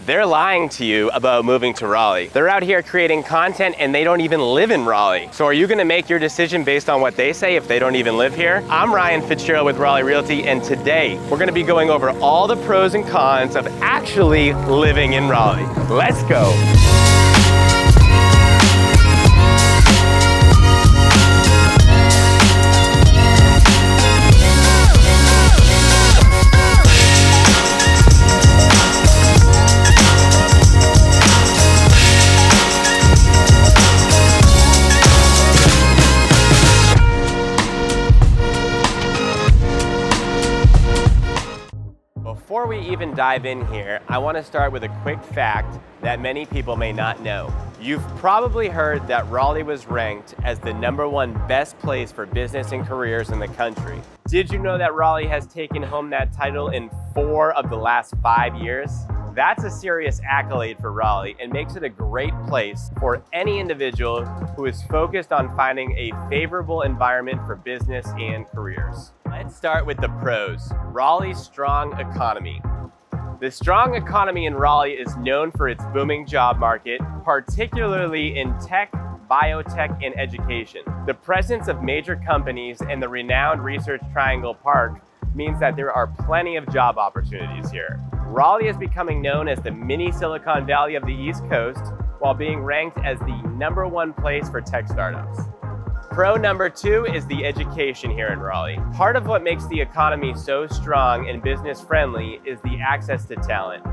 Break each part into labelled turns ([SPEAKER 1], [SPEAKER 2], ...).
[SPEAKER 1] They're lying to you about moving to Raleigh. They're out here creating content and they don't even live in Raleigh. So are you gonna make your decision based on what they say if they don't even live here? I'm Ryan Fitzgerald with Raleigh Realty, and today we're gonna be going over all the pros and cons of actually living in Raleigh. Let's go. Before we even dive in here, I want to start with a quick fact that many people may not know. You've probably heard that Raleigh was ranked as the #1 best place for business and careers in the country. Did you know that Raleigh has taken home that title in 4 of the last 5 years? That's a serious accolade for Raleigh and makes it a great place for any individual who is focused on finding a favorable environment for business and careers. Let's start with the pros. Raleigh's strong economy. The strong economy in Raleigh is known for its booming job market, particularly in tech, biotech, and education. The presence of major companies and the renowned Research Triangle Park means that there are plenty of job opportunities here. Raleigh is becoming known as the mini Silicon Valley of the East Coast, while being ranked as the #1 place for tech startups. Pro number 2 is the education here in Raleigh. Part of what makes the economy so strong and business friendly is the access to talent.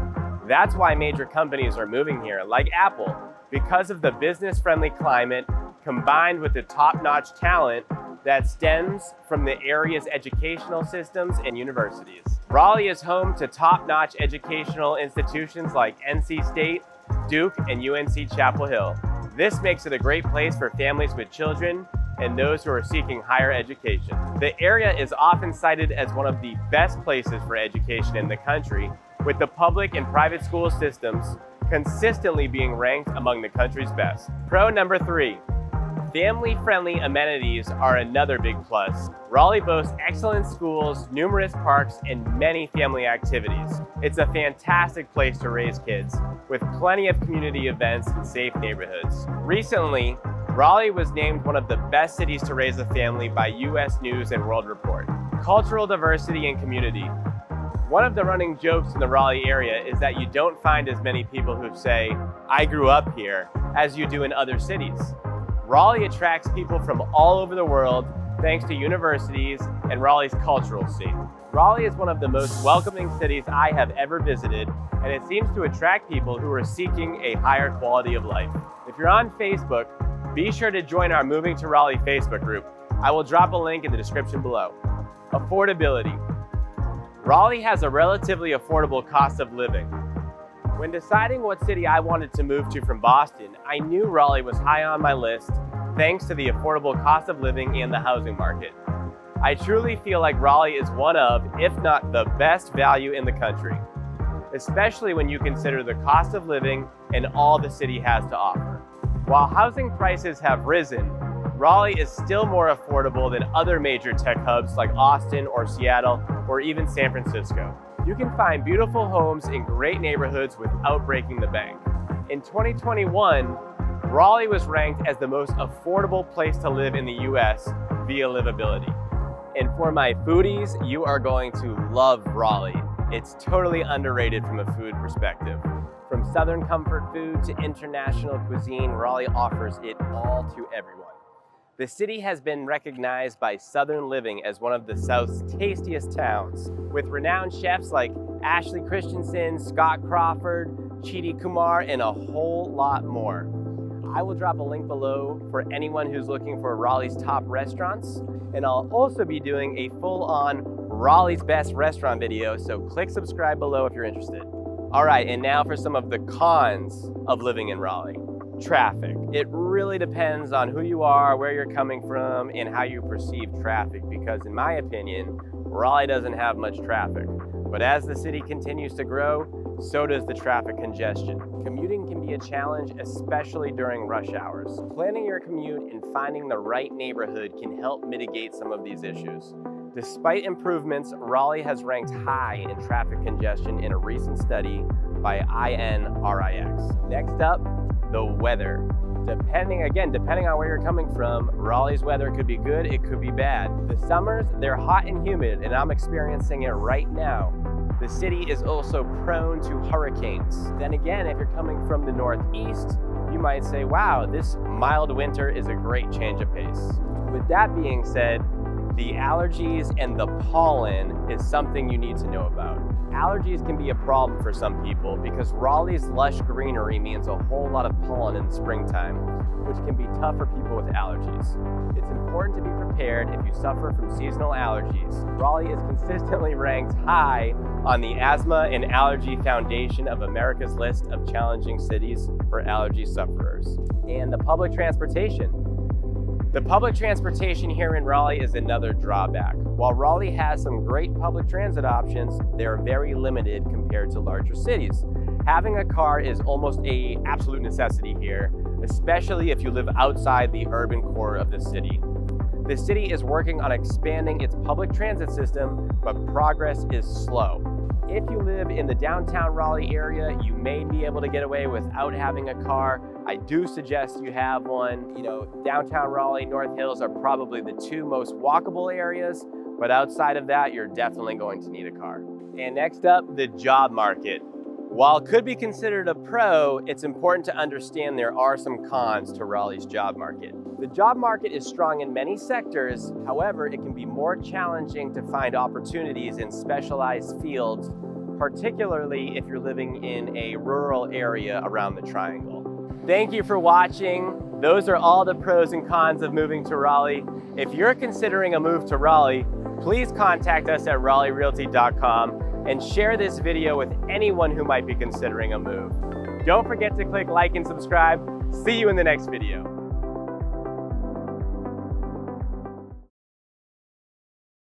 [SPEAKER 1] That's why major companies are moving here, like Apple, because of the business friendly climate combined with the top-notch talent that stems from the area's educational systems and universities. Raleigh is home to top-notch educational institutions like NC State, Duke, and UNC Chapel Hill. This makes it a great place for families with children and those who are seeking higher education. The area is often cited as one of the best places for education in the country, with the public and private school systems consistently being ranked among the country's best. Pro number 3. Family-friendly amenities are another big plus. Raleigh boasts excellent schools, numerous parks, and many family activities. It's a fantastic place to raise kids, with plenty of community events and safe neighborhoods. Recently, Raleigh was named one of the best cities to raise a family by U.S. News and World Report. Cultural diversity and community. One of the running jokes in the Raleigh area is that you don't find as many people who say, "I grew up here," as you do in other cities. Raleigh attracts people from all over the world thanks to universities and Raleigh's cultural scene. Raleigh is one of the most welcoming cities I have ever visited, and it seems to attract people who are seeking a higher quality of life. If you're on Facebook, be sure to join our Moving to Raleigh Facebook group. I will drop a link in the description below. Affordability. Raleigh has a relatively affordable cost of living. When deciding what city I wanted to move to from Boston, I knew Raleigh was high on my list thanks to the affordable cost of living and the housing market. I truly feel like Raleigh is one of, if not the best value in the country, especially when you consider the cost of living and all the city has to offer. While housing prices have risen, Raleigh is still more affordable than other major tech hubs like Austin or Seattle or even San Francisco. You can find beautiful homes in great neighborhoods without breaking the bank. In 2021, Raleigh was ranked as the most affordable place to live in the US via livability. And for my foodies, you are going to love Raleigh. It's totally underrated from a food perspective. From Southern comfort food to international cuisine, Raleigh offers it all to everyone. The city has been recognized by Southern Living as one of the South's tastiest towns, with renowned chefs like Ashley Christensen, Scott Crawford, Chidi Kumar, and a whole lot more. I will drop a link below for anyone who's looking for Raleigh's top restaurants, and I'll also be doing a full-on Raleigh's best restaurant video, so click subscribe below if you're interested. All right, and now for some of the cons of living in Raleigh. Traffic. It really depends on who you are, where you're coming from, and how you perceive traffic, because in my opinion, Raleigh doesn't have much traffic. But as the city continues to grow, so does the traffic congestion. Commuting can be a challenge, especially during rush hours. Planning your commute and finding the right neighborhood can help mitigate some of these issues. Despite improvements, Raleigh has ranked high in traffic congestion in a recent study by INRIX. Next up, the weather. Depending on where you're coming from, Raleigh's weather could be good, it could be bad. The summers, they're hot and humid, and I'm experiencing it right now. The city is also prone to hurricanes. Then again, if you're coming from the northeast, you might say, wow, this mild winter is a great change of pace. With that being said, the allergies and the pollen is something you need to know about. Allergies can be a problem for some people because Raleigh's lush greenery means a whole lot of pollen in the springtime, which can be tough for people with allergies. It's important to be prepared if you suffer from seasonal allergies. Raleigh is consistently ranked high on the Asthma and Allergy Foundation of America's list of challenging cities for allergy sufferers. And the public transportation. The public transportation here in Raleigh is another drawback. While Raleigh has some great public transit options, they're very limited compared to larger cities. Having a car is almost an absolute necessity here, especially if you live outside the urban core of the city. The city is working on expanding its public transit system, but progress is slow. If you live in the downtown Raleigh area, you may be able to get away without having a car. I do suggest you have one. Downtown Raleigh, North Hills are probably the two most walkable areas, but outside of that, you're definitely going to need a car. And next up, the job market. While it could be considered a pro, it's important to understand there are some cons to Raleigh's job market. The job market is strong in many sectors. However, it can be more challenging to find opportunities in specialized fields, particularly if you're living in a rural area around the Triangle. Thank you for watching. Those are all the pros and cons of moving to Raleigh. If you're considering a move to Raleigh, please contact us at raleighrealty.com and share this video with anyone who might be considering a move. Don't forget to click like and subscribe. See you in the next video.